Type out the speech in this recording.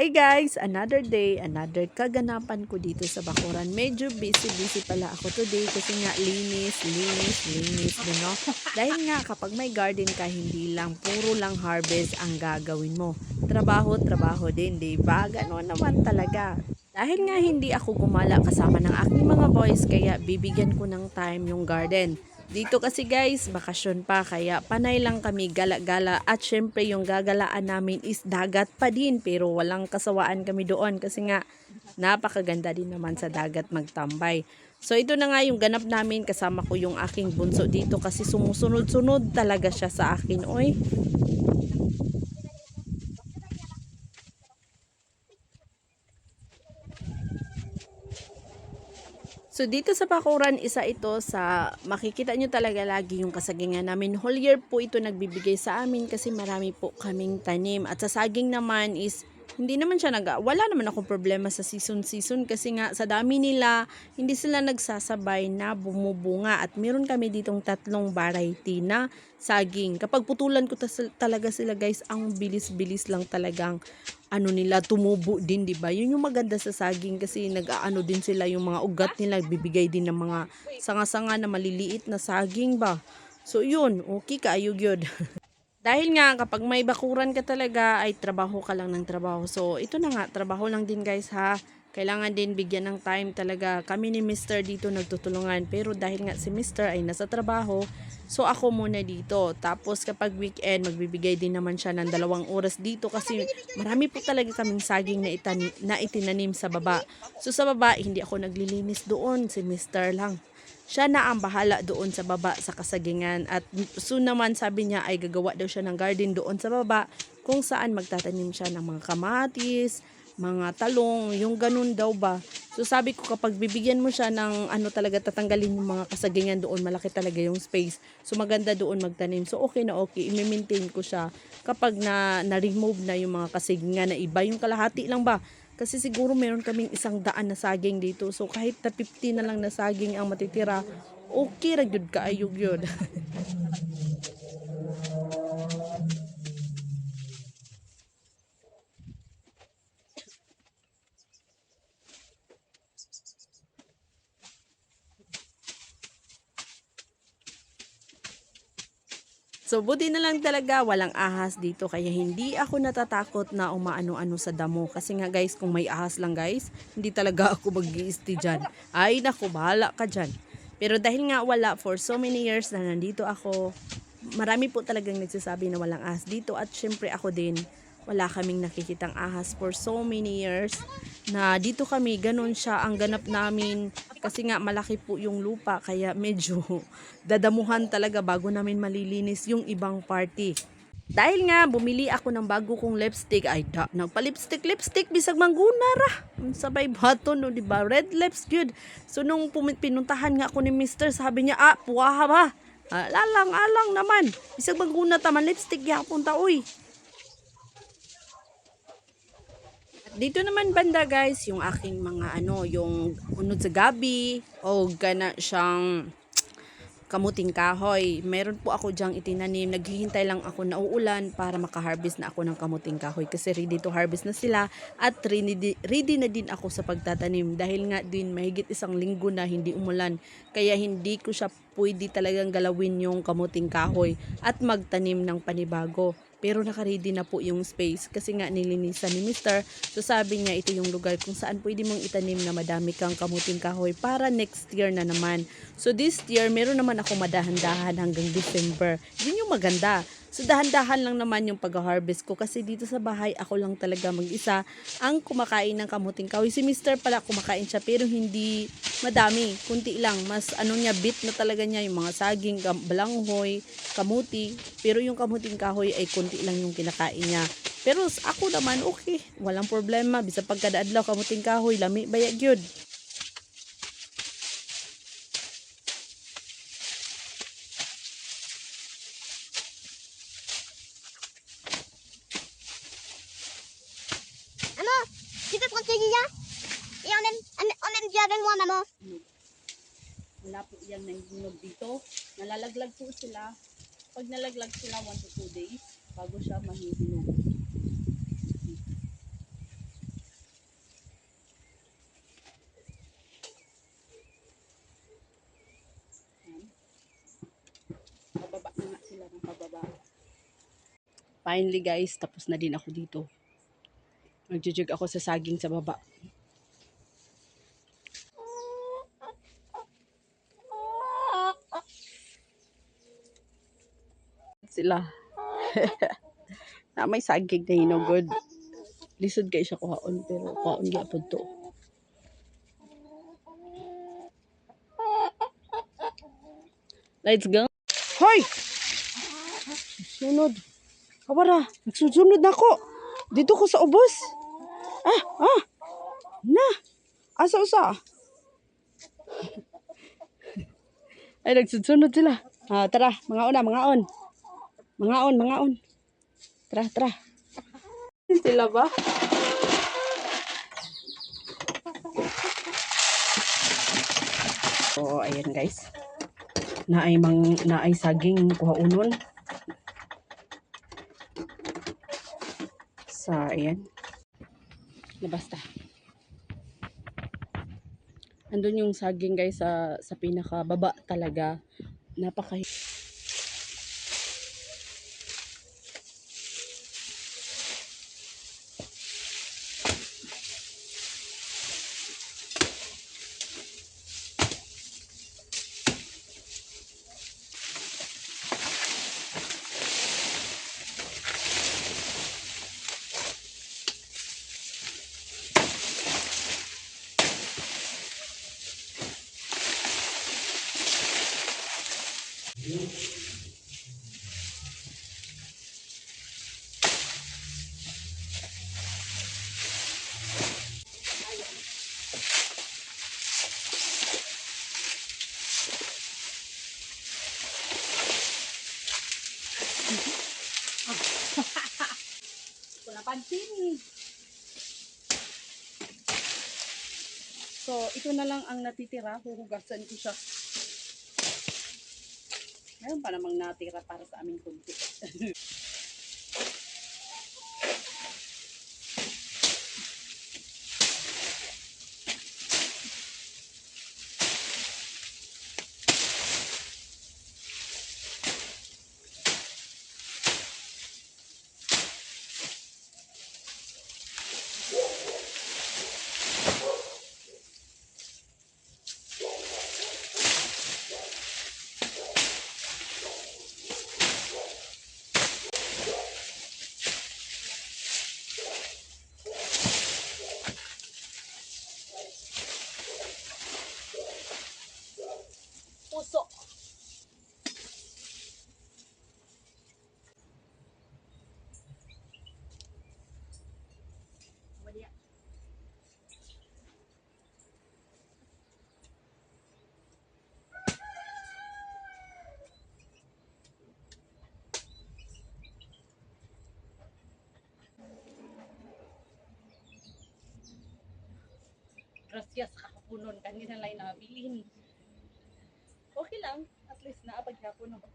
Hi guys! Another day, another kaganapan ko dito sa bakuran. Medyo busy pala ako today kasi nga linis din, no? Dahil nga kapag may garden ka, hindi lang puro lang harvest ang gagawin mo. Trabaho din, di ba? Gano'n naman talaga. Dahil nga hindi ako gumala kasama ng aking mga boys, kaya bibigyan ko ng time yung garden. Dito kasi guys, bakasyon pa kaya panay lang kami gala-gala at syempre yung gagalaan namin is dagat pa din pero walang kasawaan kami doon kasi nga napakaganda din naman sa dagat magtambay. So ito na nga yung ganap namin, kasama ko yung aking bunso dito kasi sumusunod-sunod talaga siya sa akin. Oy. So dito sa Bakuran, isa ito sa makikita nyo talaga lagi yung kasagingan namin. Whole year po ito nagbibigay sa amin kasi marami po kaming tanim. At sa saging naman is hindi naman siya wala naman akong problema sa season kasi nga sa dami nila, hindi sila nagsasabay na bumubunga. At meron kami ditong 3 variety na saging. Kapag putulan ko talaga sila guys, ang bilis-bilis lang talagang nila tumubo din, 'di ba? Yun yung maganda sa saging kasi nag-aano din sila, yung mga ugat nila bibigay din ng mga sanga-sanga na maliliit na saging ba. So yun, okay kaayog yun. Dahil nga kapag may bakuran ka talaga ay trabaho ka lang ng trabaho. So ito na nga, trabaho lang din guys ha. Kailangan din bigyan ng time talaga. Kami ni Mr. dito nagtutulungan. Pero dahil nga si Mr. ay nasa trabaho, so ako muna dito. Tapos kapag weekend, magbibigay din naman siya ng 2 oras dito kasi marami po talaga kaming saging na itinanim sa baba. So sa baba, hindi ako naglilinis doon. Si Mr. lang. Siya na ang bahala doon sa baba sa kasagingan at soon naman sabi niya ay gagawa daw siya ng garden doon sa baba kung saan magtatanim siya ng mga kamatis, mga talong, yung ganun daw ba. So sabi ko kapag bibigyan mo siya ng talaga tatanggalin yung mga kasagingan doon, malaki talaga yung space. So maganda doon magtanim. So okay na okay, i-maintain ko siya kapag na-remove na yung mga kasagingan na iba, yung kalahati lang ba. Kasi siguro meron kaming 100 na saging dito. So kahit na 50 na lang na saging ang matitira, okay ra gyud kaayog yun. So buti na lang talaga walang ahas dito kaya hindi ako natatakot na umaano-ano sa damo. Kasi nga guys, kung may ahas lang guys, hindi talaga ako mag-iisti dyan. Ay naku, bahala ka dyan. Pero dahil nga wala for so many years na nandito ako, marami po talagang nagsasabi na walang ahas dito at syempre ako din, wala kaming nakikitang ahas for so many years na dito kami, ganun siya ang ganap namin kasi nga malaki po yung lupa kaya medyo dadamuhan talaga bago namin malilinis yung ibang party. Dahil nga bumili ako ng bago kong lipstick ay nagpa-lipstick bisag mangguna ra. Sabay baton no, di ba? Red lips good. So nung pinuntahan nga ako ni Mr. sabi niya, puwaha ba? Alang naman. Bisag mangguna ta man lipstick gyapon ta uy. Dito naman banda guys, yung aking mga yung unod sa gabi o gana siyang kamuting kahoy. Meron po ako diyang itinanim. Naghihintay lang ako na uulan para makaharvest na ako ng kamuting kahoy kasi ready to harvest na sila at ready na din ako sa pagtatanim dahil nga din mahigit 1 linggo na hindi umulan. Kaya hindi ko siya pwede talagang galawin yung kamuting kahoy at magtanim ng panibago. Pero nakaready na po yung space kasi nga nilinisan ni Mr. So sabi niya ito yung lugar kung saan pwede mong itanim na madami kang kamuting kahoy para next year na naman. So this year meron naman ako madahan-dahan hanggang December. Yun yung maganda. So dahan-dahan lang naman yung pag-harvest ko kasi dito sa bahay ako lang talaga mag-isa ang kumakain ng kamuting kahoy. Si Mr. pala kumakain siya pero hindi madami, kunti lang. Mas niya, bit na talaga niya yung mga saging, balanghoy, kamuti. Pero yung kamuting kahoy ay kunti lang yung kinakain niya. Pero ako naman okay, walang problema. Bisa pagkadaadlaw kamuting kahoy, lami bayag yun. Amo, kita pun sige ya. Yang onen jagan mo amo. Wala po yan nahihinog dito. Nalalaglag po sila. Pag nalaglag sila 1 to 2 days bago siya mahihinog. sila ng pababa. Finally guys, tapos na din ako dito. Nagjujug ako sa saging sa baba. Sila. Na may saging na hinugod. Lisod kayo siya kuhaon pero kuhaon gyapon to. Let's go. Hoy! Sunod. Kawara, nagsusunod na ako. Dito ko sa ubos. Na. Asa usa? Ay, nagsusunod sila. Tara, mga on. Mga on. Tara. Sila ba? So, ayan guys. Naay saging kuhaunon. Sa, ayan. Basta. Andun yung saging guys sa pinaka baba talaga. Napaka wala pansin. So, ito na lang ang natitira. Huhugasan ko siya. Mayroon pa namang natira para sa aming kunti. Puso. Gracias sa kakapunon. Kanina lang nabilin. Okay lang. At least naapag hapon ako.